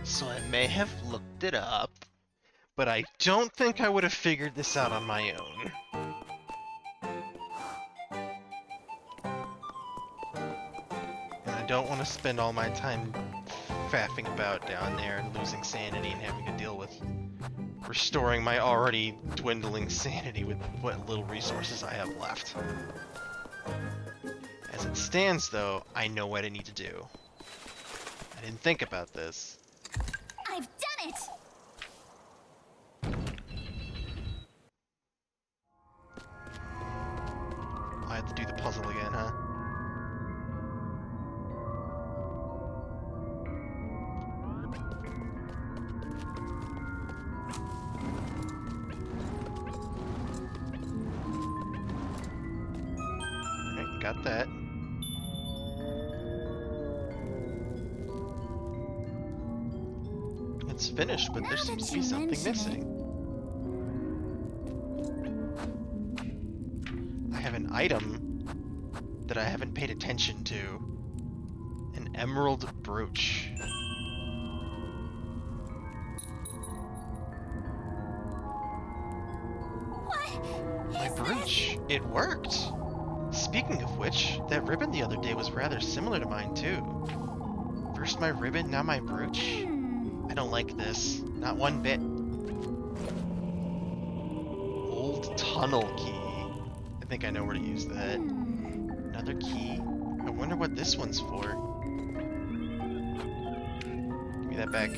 So I may have looked it up, but I don't think I would have figured this out on my own. And I don't want to spend all my time faffing about down there and losing sanity and having to deal with restoring my already dwindling sanity with what little resources I have left. As it stands, though, I know what I need to do. I didn't think about this. I've done it! I have to do the puzzle again, huh? Alright, got that. It's finished, but there seems to be something missing. I have an item that I haven't paid attention to. An emerald brooch. My brooch! It worked! Speaking of which, that ribbon the other day was rather similar to mine too. First my ribbon, now my brooch? I don't like this. Not one bit. Old tunnel key. I think I know where to use that. Another key. I wonder what this one's for. Give me that back.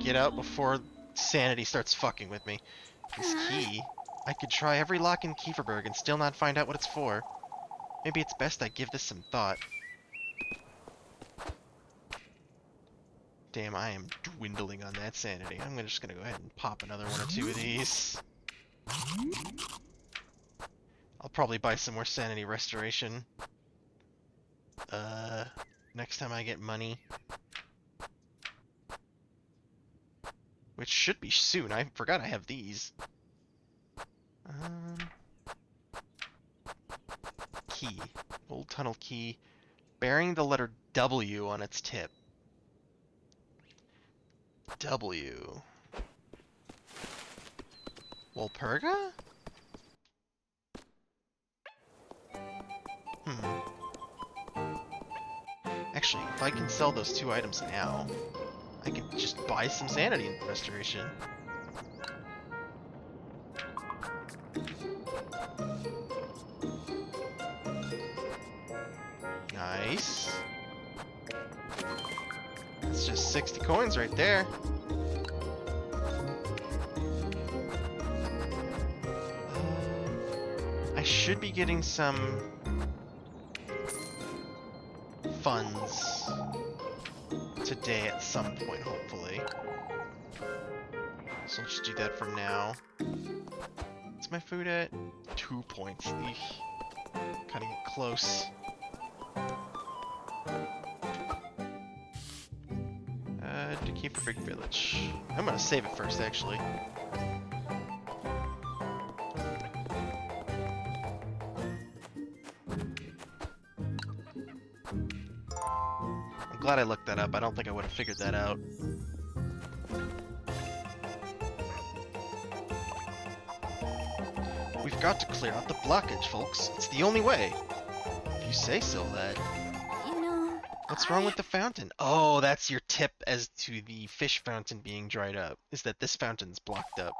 Get out before sanity starts fucking with me. This key. I could try every lock in Kieferberg and still not find out what it's for. Maybe it's best I give this some thought. Damn, I am dwindling on that sanity. I'm just gonna go ahead and pop another one or two of these. I'll probably buy some more sanity restoration. Next time I get money. Which should be soon. I forgot I have these. Key. Old tunnel key. Bearing the letter W on its tip. W. Walpurga? Actually, if I can sell those two items now, I can just buy some sanity restoration. Nice. It's just 60 coins right there. I should be getting some funds today at some point, hopefully. So I'll just do that for now. What's my food at? 2 points. Eesh. Cutting it close. To keep for Big Village. I'm gonna save it first, actually. I'm glad I looked that up. I don't think I would have figured that out. We've got to clear out the blockage, folks. It's the only way. If you say so, lad. You know, What's wrong with the fountain? Oh, that's your tip as to the fish fountain being dried up, is that this fountain's blocked up.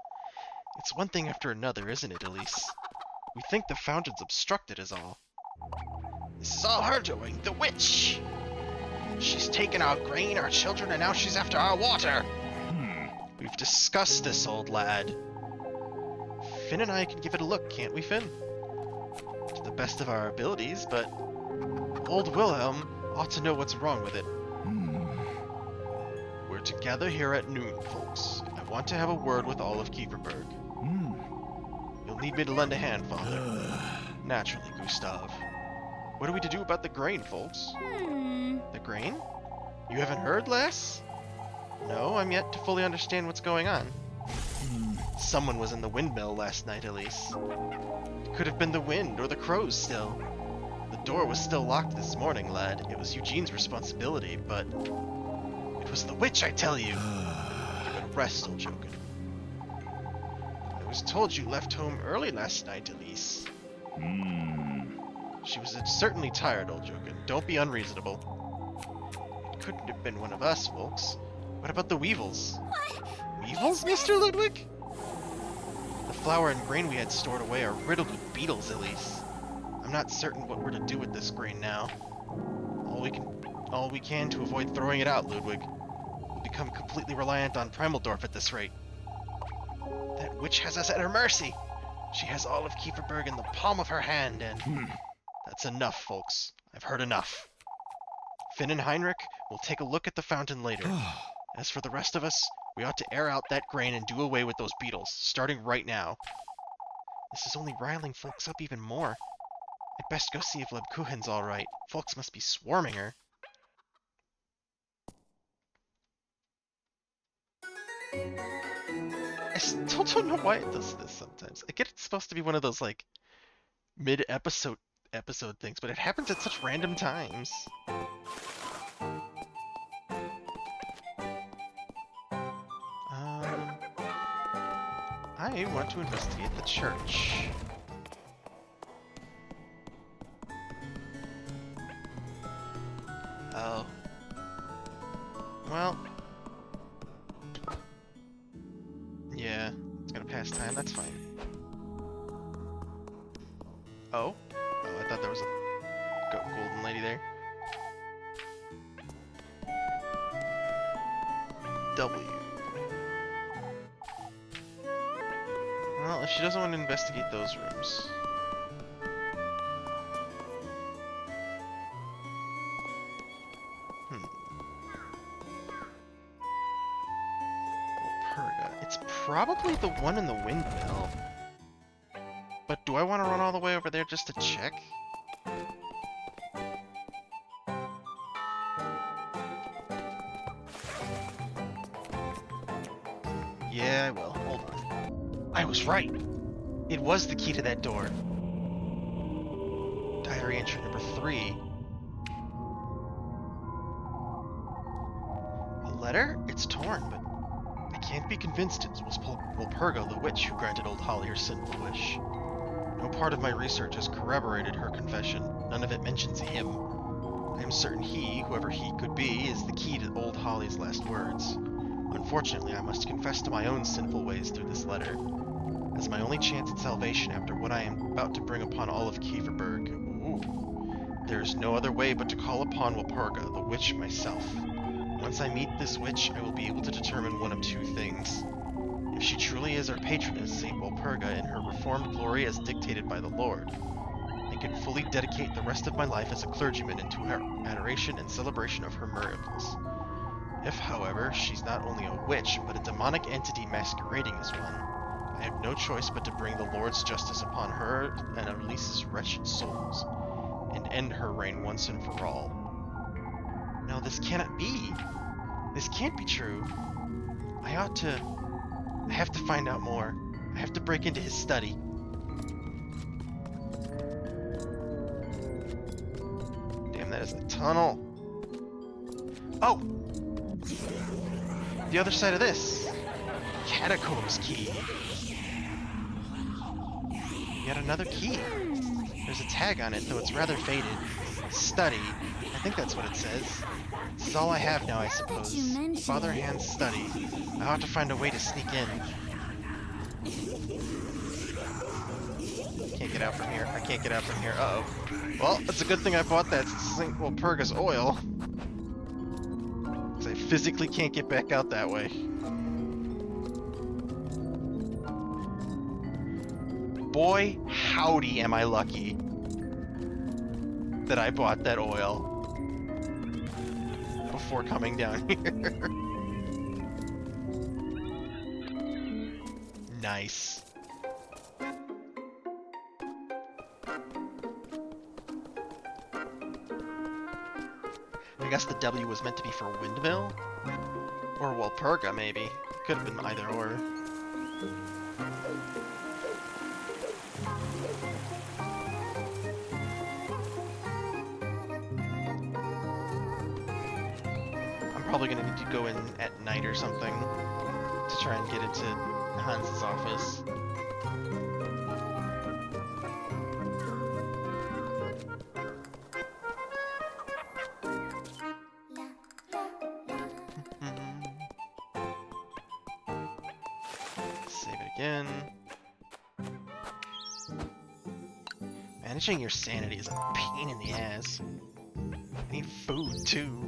It's one thing after another, isn't it, Elise? We think the fountain's obstructed is all. This is all her doing, the witch! She's taken our grain, our children, and now she's after our water! We've discussed this, old lad. Finn and I can give it a look, can't we, Finn? To the best of our abilities, but old Wilhelm ought to know what's wrong with it. We're together here at noon, folks. I want to have a word with all of Kieferberg. You'll need me to lend a hand, Father. Naturally, Gustav. What are we to do about the grain, folks? The grain? You haven't heard, lass? No, I'm yet to fully understand what's going on. Someone was in the windmill last night, Elise. It could have been the wind or the crows still. The door was still locked this morning, lad. It was Eugene's responsibility, but... It was the witch, I tell you! Give it a rest, old Jokin. I was told you left home early last night, Elise. She was certainly tired, old Jokin. Don't be unreasonable. It couldn't have been one of us, folks. What about the weevils? What? Weevils, Mr. Ludwig? The flour and grain we had stored away are riddled with beetles, Elise. I'm not certain what we're to do with this grain now. All we can to avoid throwing it out, Ludwig. We'll become completely reliant on Primaldorf at this rate. That witch has us at her mercy. She has all of Kieferberg in the palm of her hand, and... That's enough, folks. I've heard enough. Finn and Heinrich will take a look at the fountain later. As for the rest of us, we ought to air out that grain and do away with those beetles, starting right now. This is only riling folks up even more. I'd best go see if Lebkuchen's alright. Folks must be swarming her. I still don't know why it does this sometimes. I get it's supposed to be one of those, like, mid-episode things, but it happens at such random times. I want to investigate the church. Oh. Well. Yeah, it's gonna pass time, that's fine. Oh? Oh, I thought there was a golden lady there. W. Well, if she doesn't want to investigate those rooms. Walpurga. It's probably the one in the windmill. But do I want to run all the way over there just to check? Yeah, I will. Hold on. I was right. It was the key to that door. Diary entry number 3. A letter? It's torn, but I can't be convinced it was Walpurga the witch who granted old Holly her sinful wish. No part of my research has corroborated her confession. None of it mentions him. I am certain he, whoever he could be, is the key to old Holly's last words. Unfortunately, I must confess to my own sinful ways through this letter. As my only chance at salvation after what I am about to bring upon all of Kieferberg, there is no other way but to call upon Walpurga, the witch, myself. Once I meet this witch, I will be able to determine one of two things. If she truly is our patroness, Saint Walpurga, in her reformed glory as dictated by the Lord, I can fully dedicate the rest of my life as a clergyman into her adoration and celebration of her miracles. If, however, she's not only a witch, but a demonic entity masquerading as one, I have no choice but to bring the Lord's justice upon her and Elise's wretched souls, and end her reign once and for all. No, this cannot be. This can't be true. I have to find out more. I have to break into his study. Damn, that is a tunnel. Oh! The other side of this. Catacombs key. Yet another key. There's a tag on it, though it's rather faded. Study. I think that's what it says. This is all I have now, I suppose. Father Hand's study. I ought to find a way to sneak in. Can't get out from here. I can't get out from here. Uh-oh. Well, it's a good thing I bought that St. Walpurga's oil. Because I physically can't get back out that way. Boy, howdy am I lucky that I bought that oil before coming down here. Nice. I guess the W was meant to be for windmill? Or Walpurga, maybe. Could have been either or. probably gonna need to go in at night or something to try and get into Hans's office. Save it again. Managing your sanity is a pain in the ass. I need food too.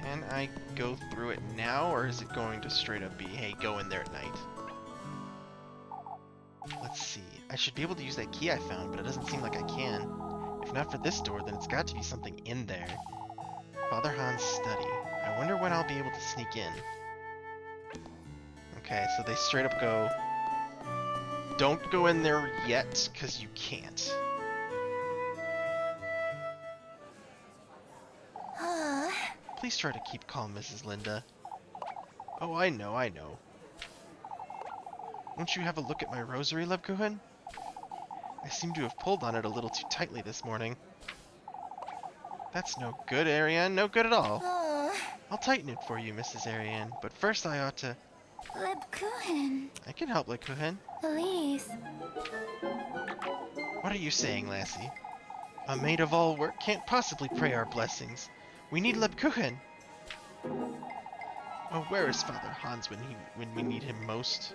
Can I go through it now, or is it going to straight up be, hey, go in there at night? Let's see. I should be able to use that key I found, but it doesn't seem like I can. If not for this door, then it's got to be something in there. Father Han's study. I wonder when I'll be able to sneak in. Okay, so they straight up go, don't go in there yet, because you can't. Please try to keep calm, Mrs. Linda. Oh, I know, I know. Won't you have a look at my rosary, Lebkuchen? I seem to have pulled on it a little too tightly this morning. That's no good, Ariane. No good at all. I'll tighten it for you, Mrs. Ariane. But first I ought to... Lebkuchen. I can help, Lebkuchen. Elise. What are you saying, lassie? A maid of all work can't possibly pray our blessings. We need Lebkuchen. Oh, where is Father Hans when we need him most?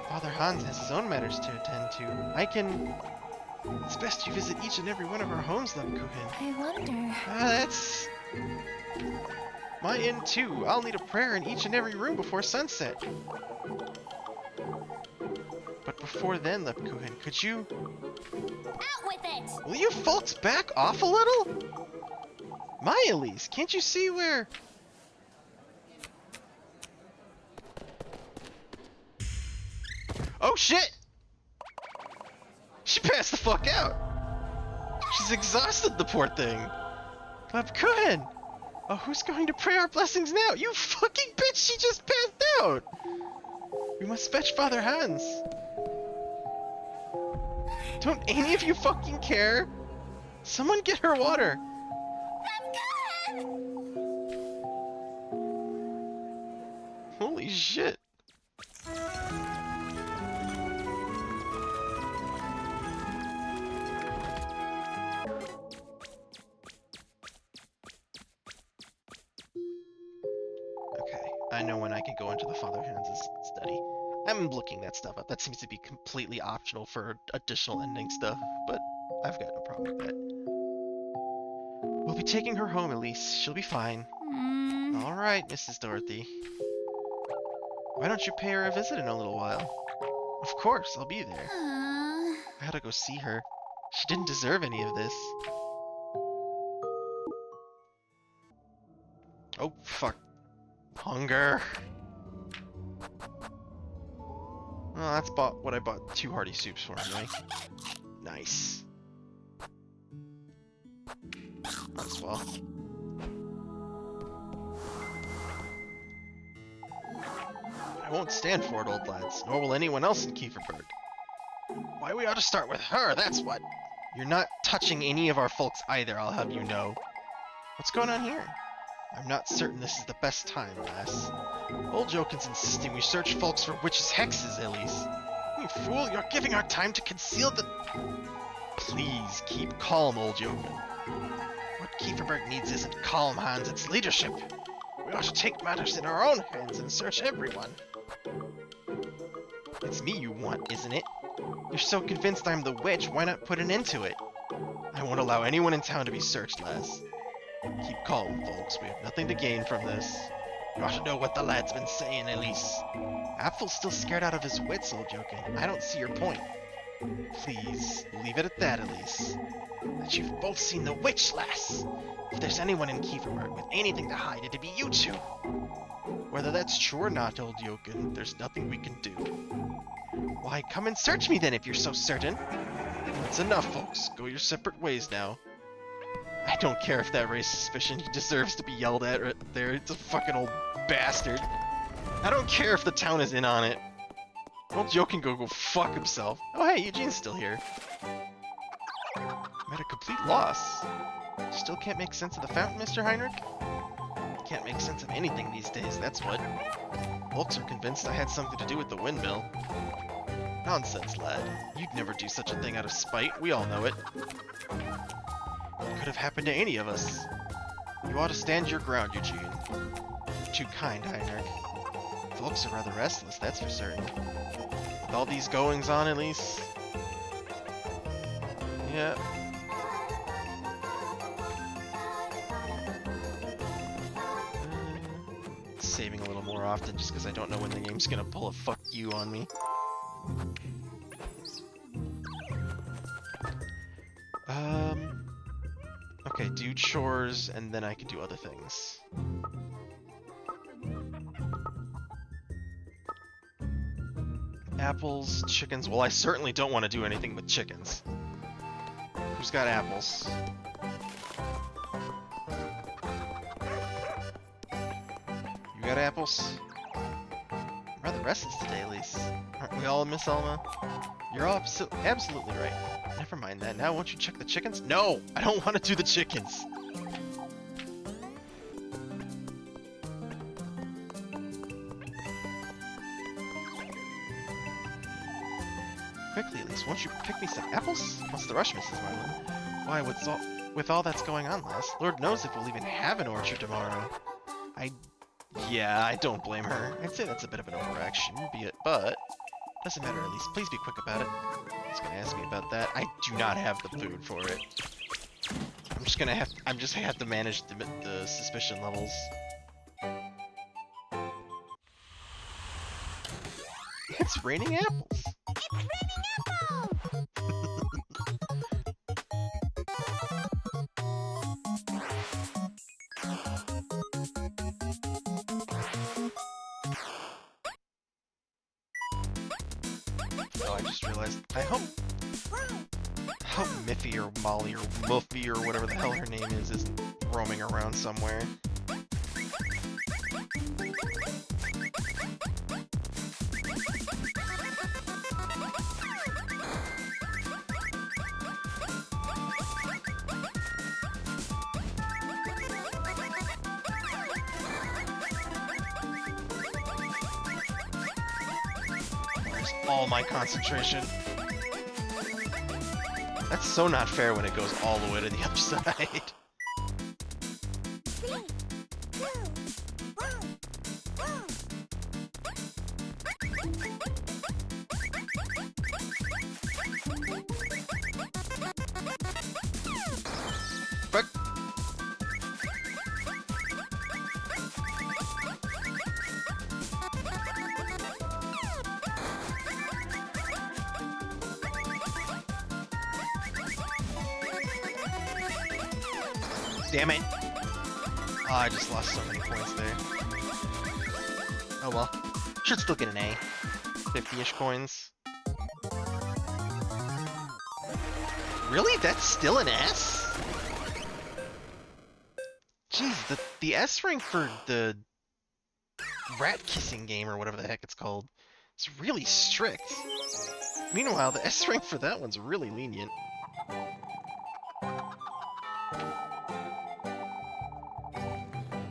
Father Hans has his own matters to attend to. I can... It's best you visit each and every one of our homes, Lebkuchen. I wonder. That's... My end too. I'll need a prayer in each and every room before sunset. But before then, Lebkuchen, could you... Out with it! Will you folks back off a little? My Elise, can't you see where... Oh shit! She passed the fuck out! She's exhausted, the poor thing! Lebkuchen! Oh, who's going to pray our blessings now? You fucking bitch, she just passed out! We must fetch Father Hans. Don't any of you fucking care? Someone get her water! Holy shit. Okay, I know when I can go into the Father Hans' study. I'm looking that stuff up. That seems to be completely optional for additional ending stuff, but I've got no problem with that. We'll be taking her home, Elise. She'll be fine. Alright, Mrs. Dorothy. Why don't you pay her a visit in a little while? Of course, I'll be there. I gotta go see her. She didn't deserve any of this. Oh, fuck. Hunger. Well, that's what I bought 2 hearty soups for anyway. Nice. Might as well. I won't stand for it, old lads, nor will anyone else in Kieferberg. Why, we ought to start with her, that's what. You're not touching any of our folks either, I'll have you know. What's going on here? I'm not certain this is the best time, lass. Old Jokin's insisting we search folks for witches' hexes, Elise. You fool, you're giving our time to conceal the... Please, keep calm, old Jokin. What Kieferberg needs isn't calm, Hans, it's leadership. We ought to take matters in our own hands and search everyone. It's me you want, isn't it? You're so convinced I'm the witch, why not put an end to it? I won't allow anyone in town to be searched, lass. Keep calm, folks. We have nothing to gain from this. You ought to know what the lad's been saying, Elise. Apfel's still scared out of his wits, old Jokin. I don't see your point. Please, leave it at that, Elise. That you've both seen the witch, lass. If there's anyone in Kieferberg with anything to hide, it'd be you two. Whether that's true or not, old Jokin, there's nothing we can do. Why, come and search me then if you're so certain. That's enough, folks. Go your separate ways now. I don't care if that raised suspicion. He deserves to be yelled at right there. It's a fucking old bastard. I don't care if the town is in on it. Old Joe can go fuck himself. Oh hey, Eugene's still here. I'm at a complete loss. Still can't make sense of the fountain, Mr. Heinrich? Can't make sense of anything these days, that's what. Folks are convinced I had something to do with the windmill. Nonsense, lad. You'd never do such a thing out of spite, we all know it. It could have happened to any of us. You ought to stand your ground, Eugene. You're too kind, Heinrich. Folks are rather restless, that's for certain. With all these goings on, at least. Yeah. Saving a little more often just because I don't know when the game's gonna pull a fuck you on me. Okay, do chores and then I can do other things. Apples, chickens. Well, I certainly don't want to do anything with chickens. Who's got apples? You got apples? I'm rather restless today, at least. Aren't we all, Miss Elma? You're all absolutely right. Never mind that. Now, won't you check the chickens? No! I don't want to do the chickens! Quickly, at least, won't you pick me some apples? What's the rush, Mrs. Marlin? Why, with all that's going on, lass, Lord knows if we'll even have an orchard tomorrow. Yeah, I don't blame her. I'd say that's a bit of an overreaction, but doesn't matter, at least. Please be quick about it. He's gonna ask me about that. I do not have the food for it. I'm just gonna have to manage the suspicion levels. It's raining apples. It's raining apples! Oh, I just realized. I hope Miffy or Molly or Muffy or whatever the hell her name is roaming around somewhere. Where's all my concentration? That's so not fair when it goes all the way to the other side. 3, 2, 1, go! But damn it! Oh, I just lost so many points there. Oh well. Should still get an A. 50-ish coins. Really? That's still an S? Jeez, the S rank for the rat kissing game or whatever the heck it's called is really strict. Meanwhile, the S rank for that one's really lenient.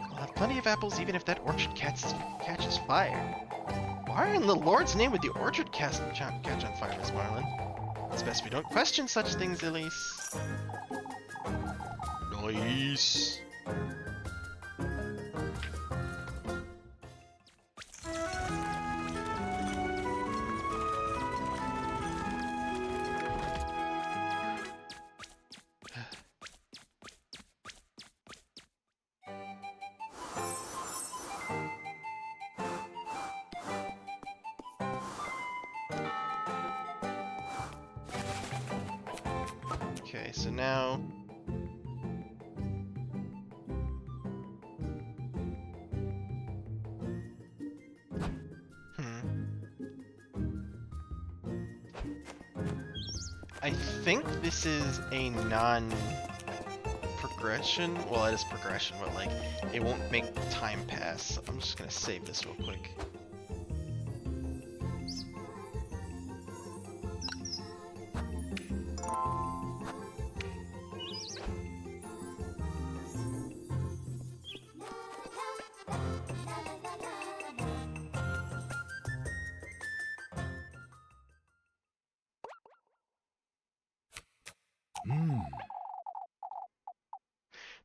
I'll have plenty of apples even if that orchard catches fire. Why in the Lord's name would the orchard catch on fire, Miss Marlin? It's best we don't question such things, Elise. Nice. Okay, so now... I think this is a non-progression. Well, it is progression, but like, it won't make time pass. So I'm just gonna save this real quick.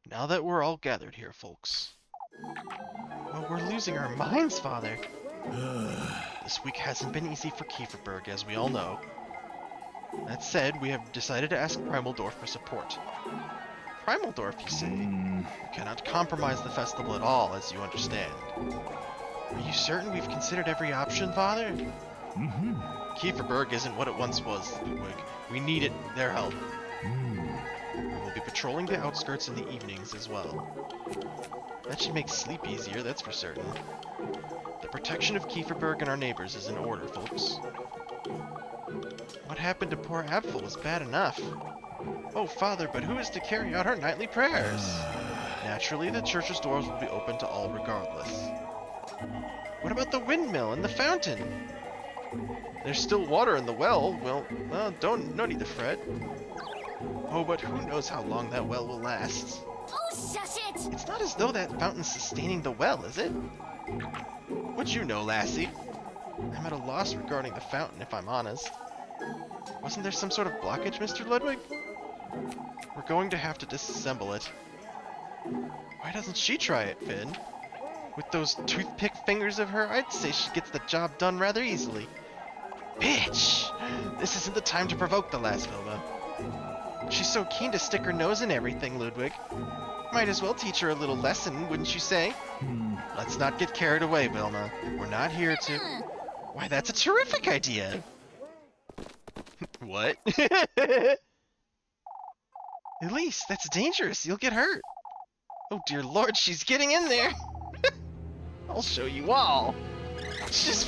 Now that we're all gathered here, folks. Well, we're losing our minds, Father. This week hasn't been easy for Kieferberg, as we all know. That said, we have decided to ask Primaldorf for support. Primaldorf, you say? We cannot compromise the festival at all, as you understand. Are you certain we've considered every option, Father? Kieferberg isn't what it once was, Ludwig. We need it, their help. We will be patrolling the outskirts in the evenings as well. That should make sleep easier, that's for certain. The protection of Kieferberg and our neighbors is in order, folks. What happened to poor Abful was bad enough. Oh, Father, but who is to carry out our nightly prayers? Naturally, the church's doors will be open to all regardless. What about the windmill and the fountain? There's still water in the well. Well, no need to fret. Oh, but who knows how long that well will last? Oh, shush it! It's not as though that fountain's sustaining the well, is it? What'd you know, lassie? I'm at a loss regarding the fountain, if I'm honest. Wasn't there some sort of blockage, Mr. Ludwig? We're going to have to disassemble it. Why doesn't she try it, Finn? With those toothpick fingers of her, I'd say she gets the job done rather easily. Bitch! This isn't the time to provoke the lass, Vilma. She's so keen to stick her nose in everything, Ludwig. Might as well teach her a little lesson, wouldn't you say? Let's not get carried away, Vilma. We're not here to... Why, that's a terrific idea! What? Elise, that's dangerous. You'll get hurt. Oh dear lord, she's getting in there. I'll show you all. She's...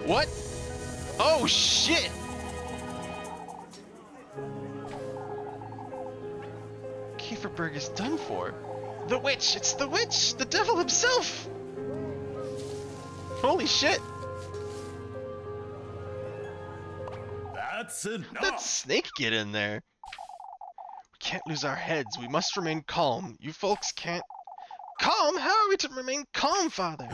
What? Oh shit! Kieferberg is done for. The witch! It's the witch! The devil himself! Holy shit! That's enough. That snake get in there? We can't lose our heads. We must remain calm. You folks can't... Calm? How are we to remain calm, Father?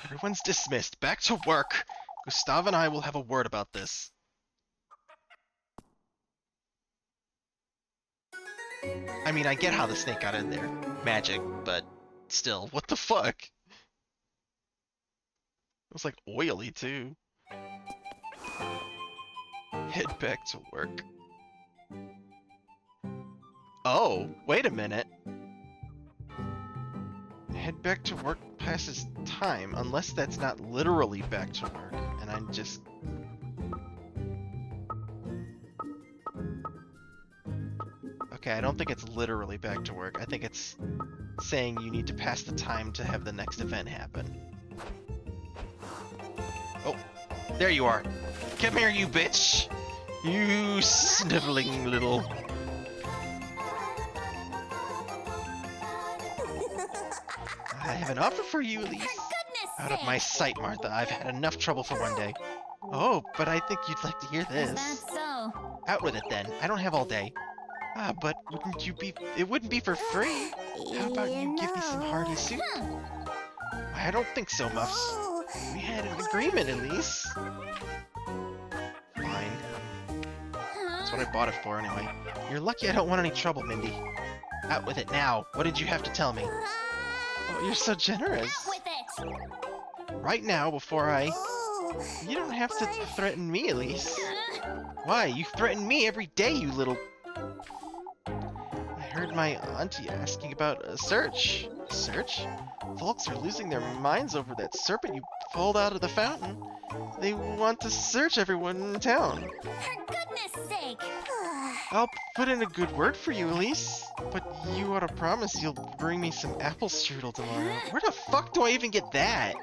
Everyone's dismissed. Back to work. Gustav and I will have a word about this. I mean, I get how the snake got in there. Magic, but still, what the fuck? It was like oily, too. Head back to work. Oh, wait a minute. Head back to work passes time, unless that's not literally back to work, and I'm just... Okay, I don't think it's literally back to work. I think it's saying you need to pass the time to have the next event happen. Oh, there you are. Come here, you bitch! You sniveling little... I have an offer for you, Elise. Out of my sight, Martha. I've had enough trouble for one day. Oh, but I think you'd like to hear this. That's so. Out with it then. I don't have all day. Ah, but wouldn't you be... It wouldn't be for free. How about you give me some hearty soup? I don't think so, Muffs. We had an agreement, Elise. Fine. That's what I bought it for, anyway. You're lucky I don't want any trouble, Mindy. Out with it now. What did you have to tell me? Oh, you're so generous. Out with it! Right now, before I... You don't have to threaten me, Elise. Why? You threaten me every day, you little... I heard my auntie asking about a search. Search? Folks are losing their minds over that serpent you pulled out of the fountain. They want to search everyone in town. For goodness sake! I'll put in a good word for you, Elise. But you ought to promise you'll bring me some apple strudel tomorrow. Where the fuck do I even get that?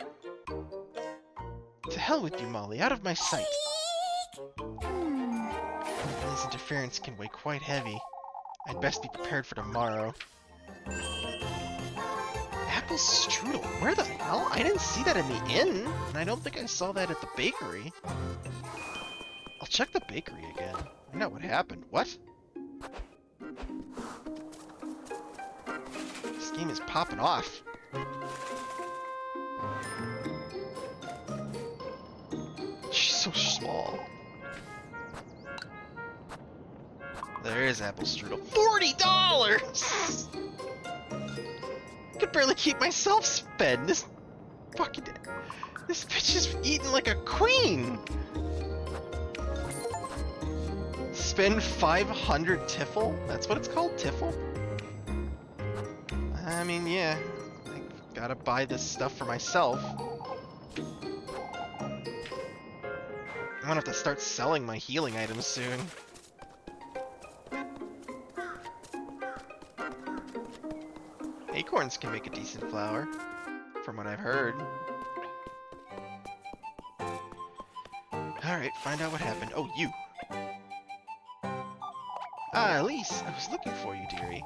To hell with you, Molly. Out of my sight. This interference can weigh quite heavy. I'd best be prepared for tomorrow. Apple strudel? Where the hell? I didn't see that in the inn, and I don't think I saw that at the bakery. I'll check the bakery again. Find out what happened. What? This game is popping off. She's so small. There is apple strudel. $40! I could barely keep myself fed. This bitch is eating like a queen. Spend 500 tiffle? That's what it's called, tiffle? I mean, yeah. I gotta buy this stuff for myself. I'm gonna have to start selling my healing items soon. Acorns can make a decent flour, from what I've heard. Alright, find out what happened. Oh, you! Ah, Elise, I was looking for you, dearie.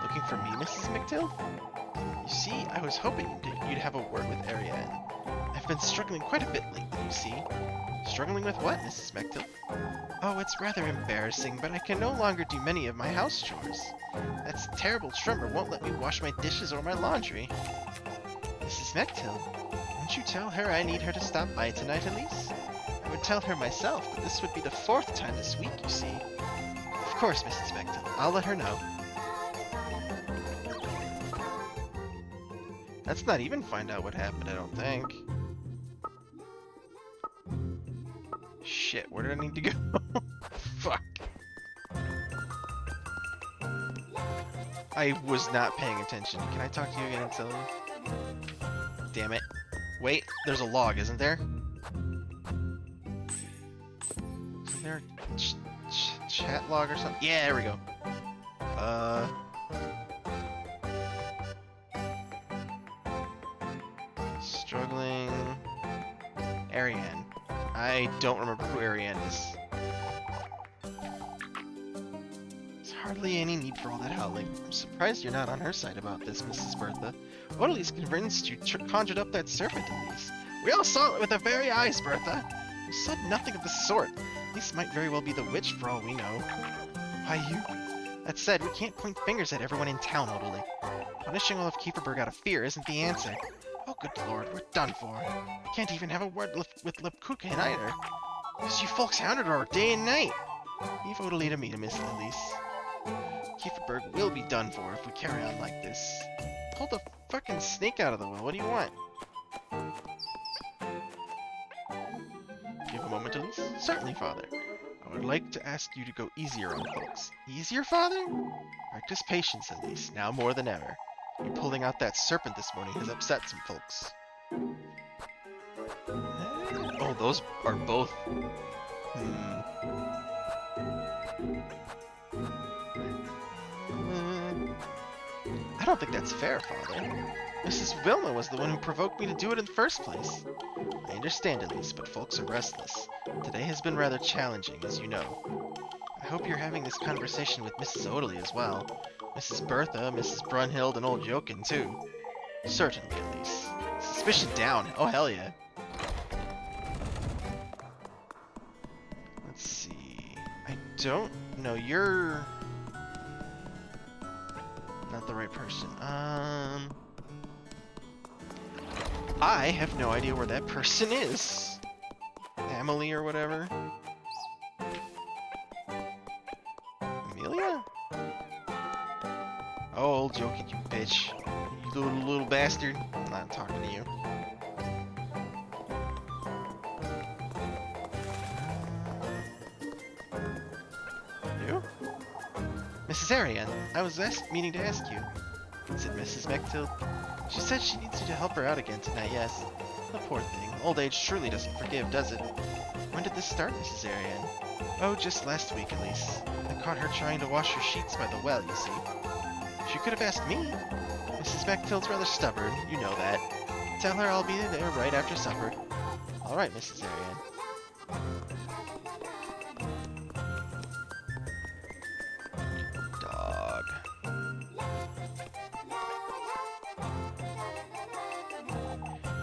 Looking for me, Mrs. McTill? You see, I was hoping you'd have a word with Ariane. I've been struggling quite a bit lately, you see. Struggling with what, Mrs. McTill? Oh, it's rather embarrassing, but I can no longer do many of my house chores. That terrible tremor won't let me wash my dishes or my laundry. Mrs. McTill, won't you tell her I need her to stop by tonight, Elise? I would tell her myself, but this would be the 4th time this week, you see. Of course, Mrs. McTill. I'll let her know. That's not even find out what happened, I don't think. Shit, where did I need to go? Fuck. I was not paying attention. Can I talk to you again and tell you? Damn it. Wait, there's a log, isn't there? Isn't there a chat log or something? Yeah, there we go. Struggling... Ariane. I don't remember who Ariane is. There's hardly any need for all that howling. I'm surprised you're not on her side about this, Mrs. Bertha. Odalie's convinced you conjured up that serpent, Elise. We all saw it with our very eyes, Bertha. You said nothing of the sort. Elise might very well be the witch for all we know. Why, you... That said, we can't point fingers at everyone in town, Odalie. Punishing all of Kieferberg out of fear isn't the answer. Oh, good lord, we're done for. We can't even have a word with Lipkukin either. Because you folks hounded her day and night. Leave Odalie to me to Miss Elise. Kieferberg will be done for if we carry on like this. Pull the fucking snake out of the well. What do you want? Do you have a moment, Elise? Certainly, Father. I would like to ask you to go easier on folks. Easier, Father? Practice patience, Elise, now more than ever. You pulling out that serpent this morning has upset some folks. Oh, those are both... I don't think that's fair, Father. Mrs. Vilma was the one who provoked me to do it in the first place. I understand, Elise, but folks are restless. Today has been rather challenging, as you know. I hope you're having this conversation with Mrs. Odalie as well. Mrs. Bertha, Mrs. Brunhild, and old Jokin, too. Certainly, Elise. Suspicion down. Oh, hell yeah. Let's see. I don't know. You're... not the right person. I have no idea where that person is. Emily or whatever. Amelia? Oh, old Jokin, you bitch. You little bastard. I'm not talking to you. You? Mrs. Ariane, I was meaning to ask you. Is it Mrs. McTill? She said she needs you to help her out again tonight, yes. The poor thing. Old age surely doesn't forgive, does it? When did this start, Mrs. Ariane? Oh, just last week, Elise. I caught her trying to wash her sheets by the well, you see. She could have asked me. Mrs. McTill's rather stubborn, you know that. Tell her I'll be there right after supper. All right, Mrs. Ariane. Dog.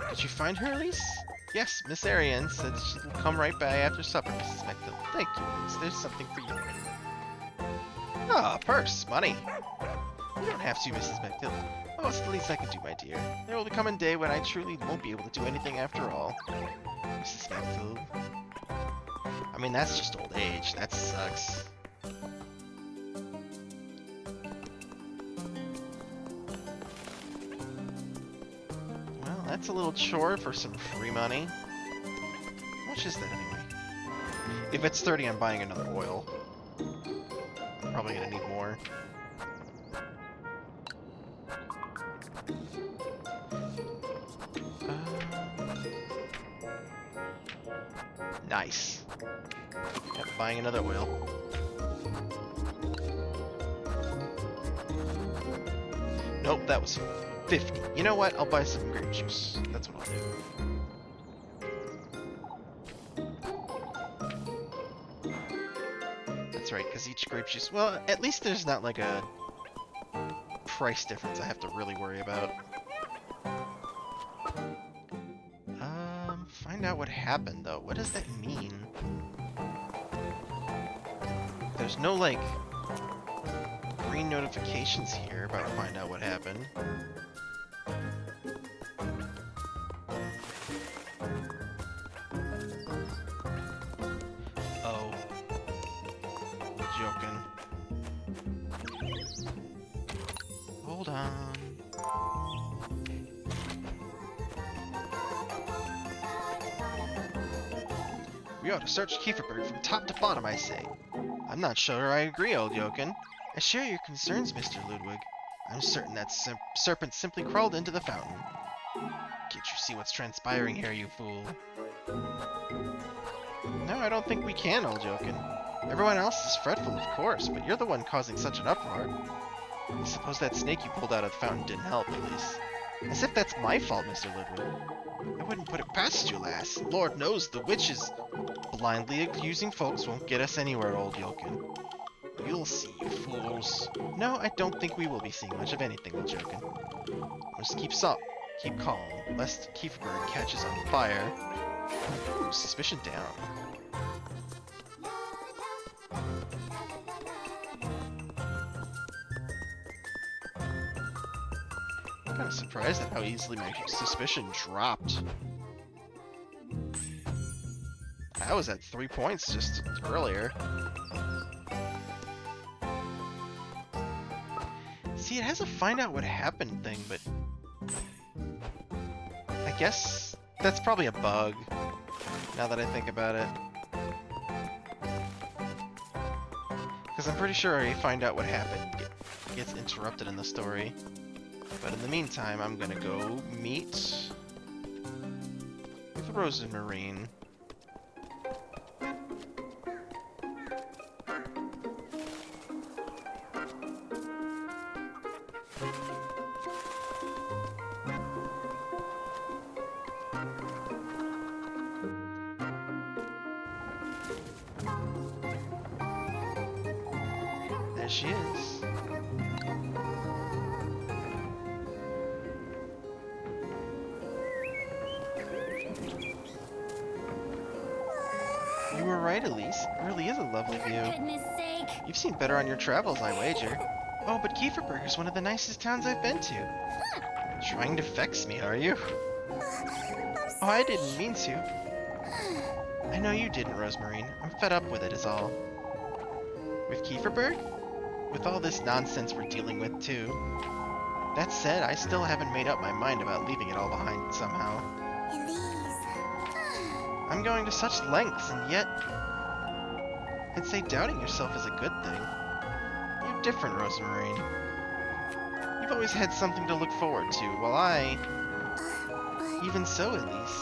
Did you find her, Elise? Yes, Miss Ariane said she'll come right by after supper, Mrs. McTill. Thank you, Elise. There's something for you. Ah, purse, money. You don't have to, Mrs. McTill. Oh, it's the least I can do, my dear. There will come a day when I truly won't be able to do anything after all. Mrs. McTill. I mean, that's just old age. That sucks. a little chore for some free money. How much is that anyway? If it's 30, I'm buying another oil. I'm probably gonna need more. Nice. Yep, buying another oil. Nope, that was 50. You know what? I'll buy some grape juice. That's what I'll do. That's right, because each grape juice... Well, at least there's not like a price difference I have to really worry about. Find out what happened, though. What does that mean? There's no, like, green notifications here about find out what happened. Oh. Joking. Hold on. We ought to search Kieferberg from top to bottom, I say. I'm not sure I agree, old Jokin. I share your concerns, Mr. Ludwig. I'm certain that serpent simply crawled into the fountain. Can't you see what's transpiring here, you fool? No, I don't think we can, old Jokin. Everyone else is fretful, of course, but you're the one causing such an uproar. I suppose that snake you pulled out of the fountain didn't help, at least. As if that's my fault, Mr. Ludwig. I wouldn't put it past you, lass. Lord knows the witches blindly accusing folks won't get us anywhere, old Jokin. You'll see, you fools. No, I don't think we will be seeing much of anything, old Jokin. Just keep calm, lest Kieferberg catches on fire. Ooh, suspicion down. I'm kind of surprised at how easily my suspicion dropped. I was at 3 points just earlier. See, it has a find out what happened thing, but I guess that's probably a bug, now that I think about it. Because I'm pretty sure a find out what happened gets interrupted in the story. But in the meantime, I'm gonna go meet with Rosemarine. There she is. You were right, Elise. It really is a lovely For view. goodness sake. You've seen better on your travels, I wager. Oh, but Kieferberg is one of the nicest towns I've been to. Trying to vex me, are you? Oh, I didn't mean to. I know you didn't, Rosemarine. I'm fed up with it, is all. With Kieferberg? With all this nonsense we're dealing with, too. That said, I still haven't made up my mind about leaving it all behind somehow. I'm going to such lengths, and yet... I'd say doubting yourself is a good thing. You're different, Rosemarine. You've always had something to look forward to, while I... Even so, Elise.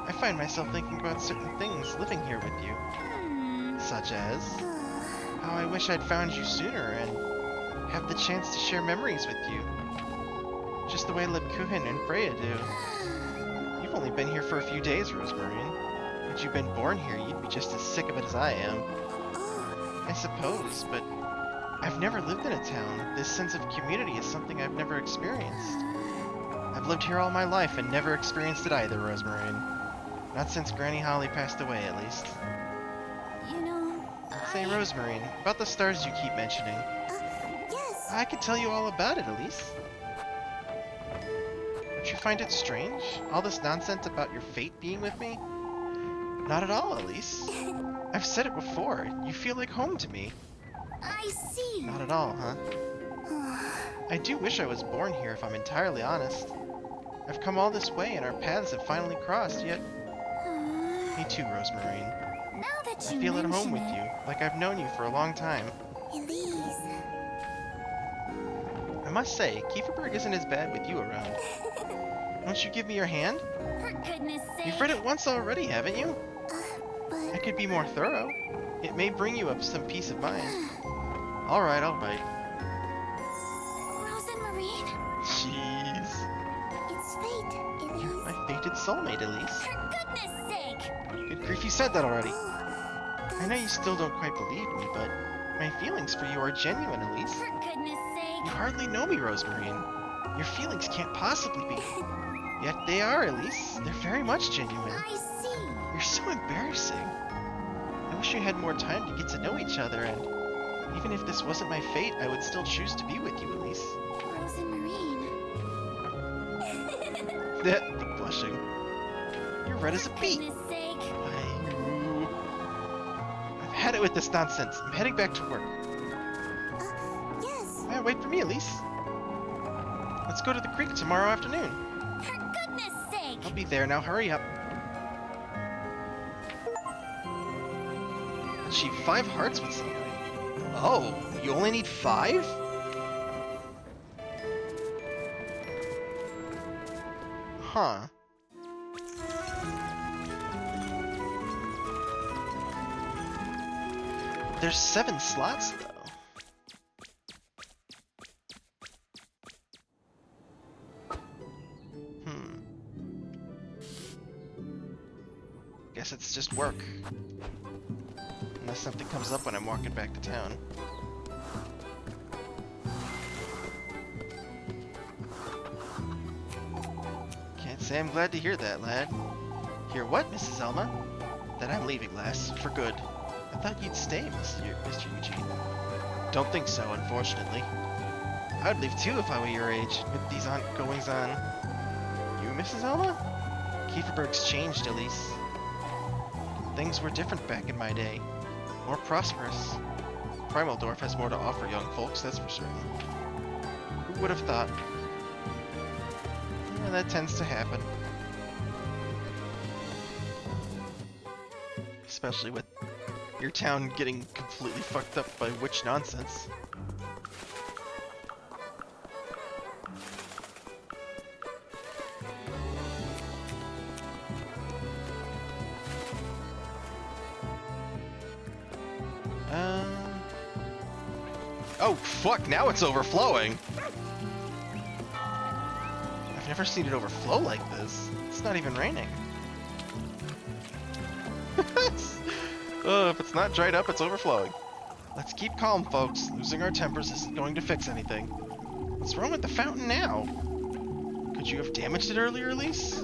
I find myself thinking about certain things living here with you. Such as... how I wish I'd found you sooner and have the chance to share memories with you. Just the way Lipkuhin and Freya do. You've only been here for a few days, Rosemarine. Had you been born here, you'd be just as sick of it as I am. I suppose, but I've never lived in a town. This sense of community is something I've never experienced. I've lived here all my life and never experienced it either, Rosemarine. Not since Granny Holly passed away, at least. You know, Say, Rosemarine, about the stars you keep mentioning. yes. I could tell you all about it, Elise. Don't you find it strange? All this nonsense about your fate being with me? Not at all, Elise. I've said it before. You feel like home to me. I see. Not at all, huh? I do wish I was born here, if I'm entirely honest. I've come all this way and our paths have finally crossed, yet... Me too, Rosemarine. Now that I you feel at home with mention you, like I've known you for a long time. Elise. I must say, Kieferberg isn't as bad with you around. Won't you give me your hand? For goodness sake. You've read it once already, haven't you? But I could be more thorough. It may bring you up some peace of mind. Alright, alright. Rosemarine, Jeez. it's fate, Elise. My fated soulmate, Elise. For goodness sake. Good grief, you said that already. Oh, I know you still don't quite believe me, but my feelings for you are genuine, Elise. for goodness You sake. hardly know me, Rosemarine. Your feelings can't possibly be. Yet they are, Elise. They're very much genuine. I see. You're so embarrassing. I wish we had more time to get to know each other, and even if this wasn't my fate, I would still choose to be with you, Elise. Rosemarine. The blushing. You're red as a beet. Goodness sake. I've had it with this nonsense. I'm heading back to work. Yes. Wait for me, Elise. Let's go to the creek tomorrow afternoon. For goodness sake. I'll be there now. Hurry up. Achieve 5 hearts with something. Oh, you only need 5? Huh. There's 7 slots, though. Guess it's just work. Unless something comes up when I'm walking back to town. Can't say I'm glad to hear that, lad. Hear what, Mrs. Elma? That I'm leaving, lass, for good. I thought you'd stay, Mr. Eugene. Don't think so, unfortunately. I'd leave too if I were your age, with these goings-on. You, Mrs. Elma? Kieferberg's changed, Elise. Things were different back in my day. More prosperous. Primaldorf has more to offer young folks, that's for certain. Who would have thought? Yeah, that tends to happen. Especially with your town getting completely fucked up by witch nonsense. Oh fuck, now it's overflowing! I've never seen it overflow like this. It's not even raining. If it's not dried up, it's overflowing. Let's keep calm, folks. Losing our tempers isn't going to fix anything. What's wrong with the fountain now? Could you have damaged it earlier, Elise?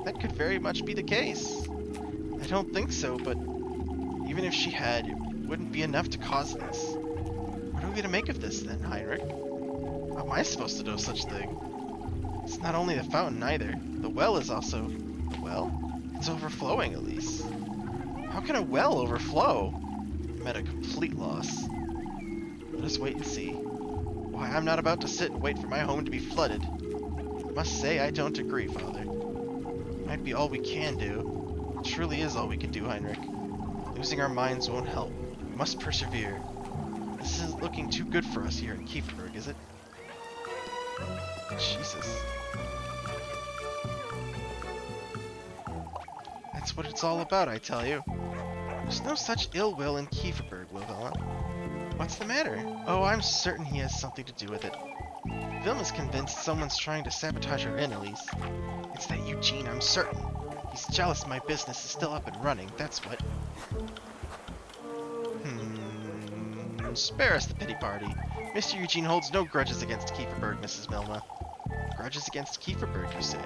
That could very much be the case. I don't think so, but even if she had, it wouldn't be enough to cause this. What are we gonna make of this then, Heinrich? How am I supposed to know such thing? It's not only the fountain either. The well is also... The well? It's overflowing, Elise. How can a well overflow? I'm at a complete loss. Let us wait and see. Why, I'm not about to sit and wait for my home to be flooded. I must say I don't agree, Father. Might be all we can do. It truly is all we can do, Heinrich. Losing our minds won't help. We must persevere. This isn't looking too good for us here in Kieferberg, is it? Jesus. That's what it's all about, I tell you. There's no such ill will in Kieferberg, Wilhelm. What's the matter? Oh, I'm certain he has something to do with it. Vilma's convinced someone's trying to sabotage her in, Elise. It's that Eugene, I'm certain. He's jealous my business is still up and running, that's what. Spare us the pity party. Mr. Eugene holds no grudges against Kieferberg, Mrs. Milma. Grudges against Kieferberg, you say?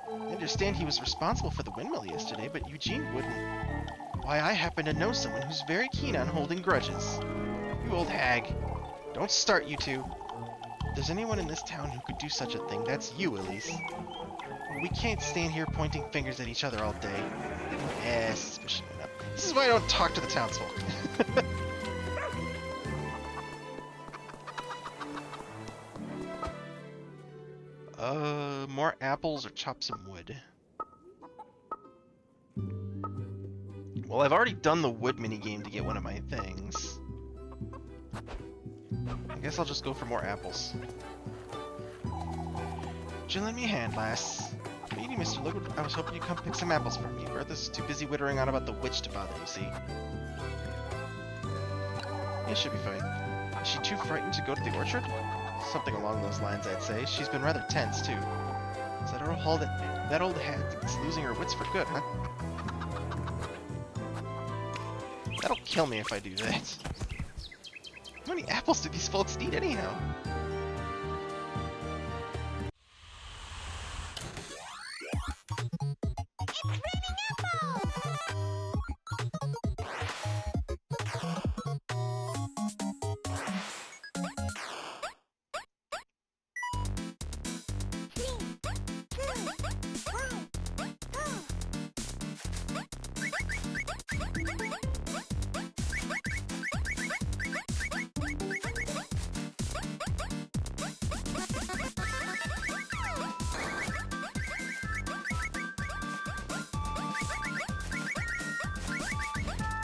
I understand he was responsible for the windmill yesterday, but Eugene wouldn't. Why, I happen to know someone who's very keen on holding grudges. You old hag. Don't start, you two. If there's anyone in this town who could do such a thing, that's you, Elise. We can't stand here pointing fingers at each other all day. Suspicion enough. This is why I don't talk to the townsfolk. More apples or chop some wood? Well, I've already done the wood minigame to get one of my things. I guess I'll just go for more apples. Would you lend me a hand, lass? Meeting Mr. Liquid, I was hoping you'd come pick some apples for me. Bertha's too busy whittering on about the witch to bother you, see? It should be fine. Is she too frightened to go to the orchard? Something along those lines, I'd say. She's been rather tense, too. Is that that old hag is losing her wits for good, huh? That'll kill me if I do that. How many apples do these folks need anyhow?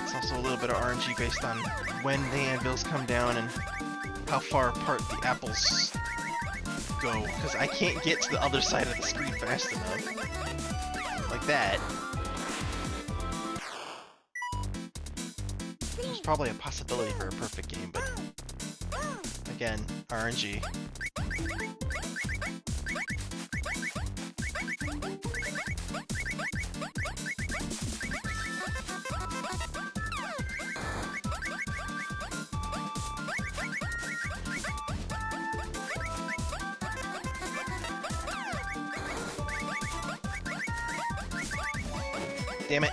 It's also a little bit of RNG based on when the anvils come down and how far apart the apples go, because I can't get to the other side of the screen fast enough. Like that. There's probably a possibility for a perfect game, but again, RNG. Damn it.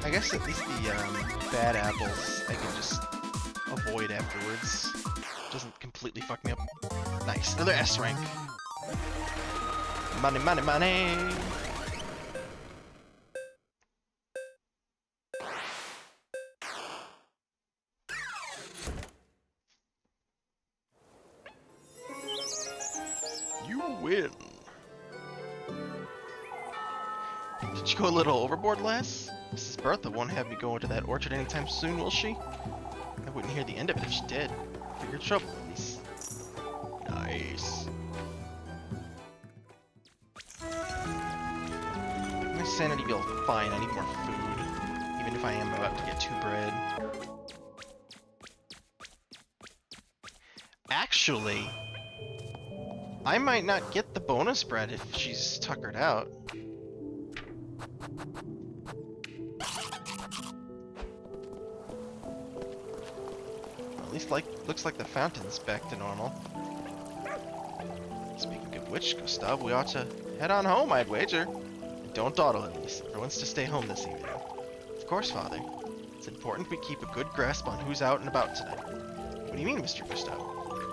I guess at least the bad apples I can just avoid afterwards. Doesn't completely fuck me up. Nice. Another S rank. Money, money, money! You win. Did you go a little overboard, lass? Mrs. Bertha won't have me go into that orchard anytime soon, will she? I wouldn't hear the end of it if she did. Figure trouble, at least. Nice. My sanity will be fine. I need more food. Even if I am about to get 2 bread. Actually, I might not get the bonus bread if she's tuckered out. At least looks like the fountain's back to normal. Speaking of which, Gustav, we ought to head on home, I'd wager. And don't dawdle, at least. Everyone's to stay home this evening. Of course, Father. It's important we keep a good grasp on who's out and about tonight. What do you mean, Mr. Gustav?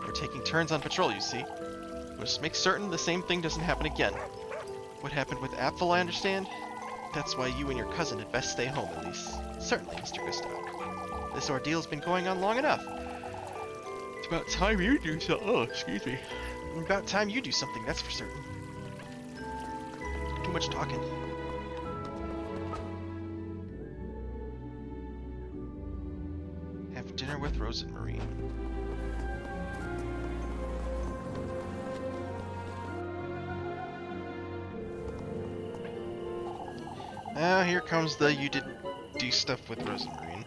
We're taking turns on patrol, you see. We'll just make certain the same thing doesn't happen again. What happened with Apfel, I understand? That's why you and your cousin had best stay home, at least. Certainly, Mr. Gustav. This ordeal's been going on long enough. It's about time you do so. Oh, excuse me. About time you do something, that's for certain. Too much talking. Have dinner with Rose and Marie. Now here comes the you did do stuff with Rose and Marine.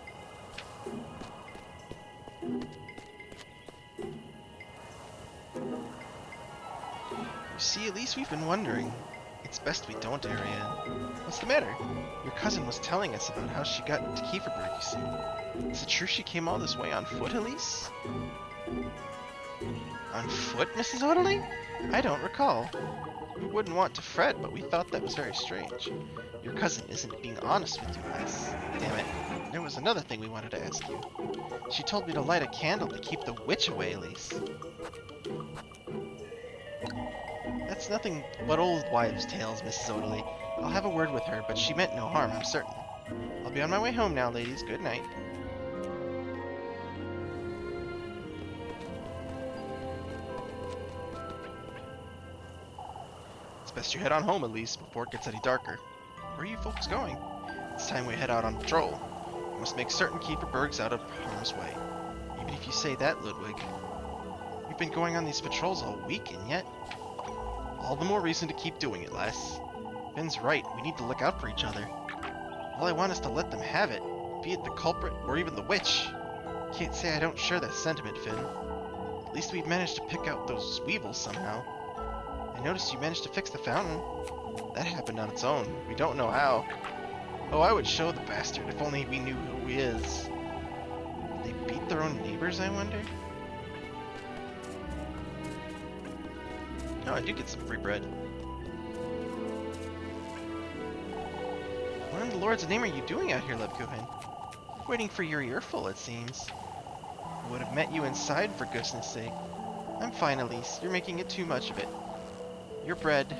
You see, at least we've been wondering. It's best we don't, Ariane. What's the matter? Your cousin was telling us about how she got into Kieferberg, you see. Is it true she came all this way on foot, Elise? On foot, Mrs. Odley? I don't recall. We wouldn't want to fret, but we thought that was very strange. Your cousin isn't being honest with you, lass. Damn it. There was another thing we wanted to ask you. She told me to light a candle to keep the witch away, Elise. That's nothing but old wives' tales, Mrs. Odley. I'll have a word with her, but she meant no harm, I'm certain. I'll be on my way home now, ladies. Good night. Best you head on home at least before it gets any darker. Where are you folks going? It's time we head out on patrol. We must make certain keep our bergs out of harm's way. Even if you say that, Ludwig. We've been going on these patrols all week, and yet... All the more reason to keep doing it, lass. Finn's right, we need to look out for each other. All I want is to let them have it, be it the culprit or even the witch. Can't say I don't share that sentiment, Finn. At least we've managed to pick out those weevils somehow. I noticed you managed to fix the fountain. That happened on its own. We don't know how. Oh, I would show the bastard if only we knew who he is. Did they beat their own neighbors, I wonder? Oh, I do get some free bread. What in the Lord's name are you doing out here, Lebkuchen? Waiting for your earful, it seems. I would have met you inside, for goodness sake. I'm fine, Elise. You're making it too much of it. Your bread.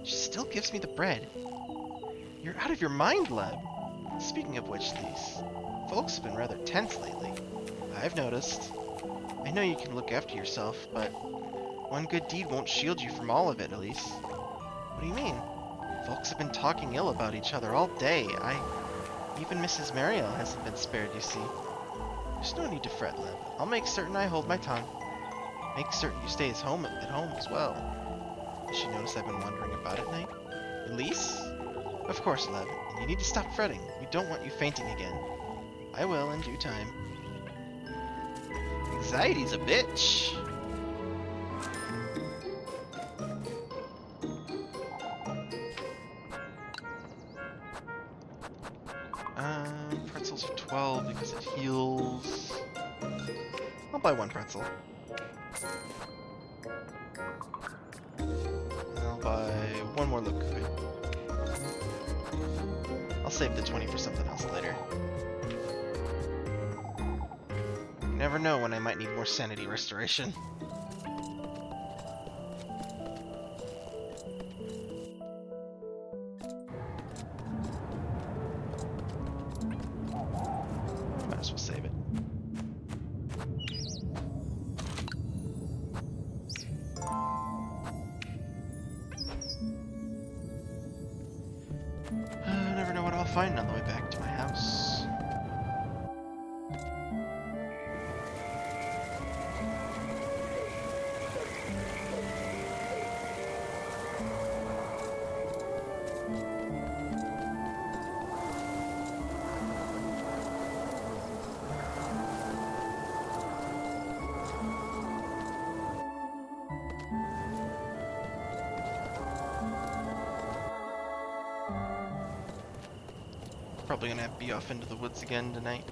She still gives me the bread. You're out of your mind, Leb. Speaking of which, these folks have been rather tense lately. I've noticed. I know you can look after yourself, but one good deed won't shield you from all of it, Elise. What do you mean? Folks have been talking ill about each other all day. Even Mrs. Mariel hasn't been spared, you see. There's no need to fret, Leb. I'll make certain I hold my tongue. Make certain you stay at home as well. Does she notice I've been wandering about at night? Elise? Of course, Leb. And you need to stop fretting. We don't want you fainting again. I will in due time. Anxiety's a bitch. Pretzels for 12 because it heals. I'll buy one pretzel. And I'll buy one more look cookie. I'll save the 20 for something else later. You never know when I might need more sanity restoration. Might as well save it. I never know what I'll find on the way back to my house. Probably gonna have to be off into the woods again tonight.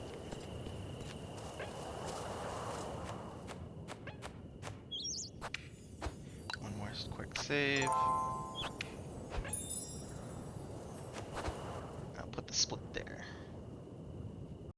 One more quick save. I'll put the split there.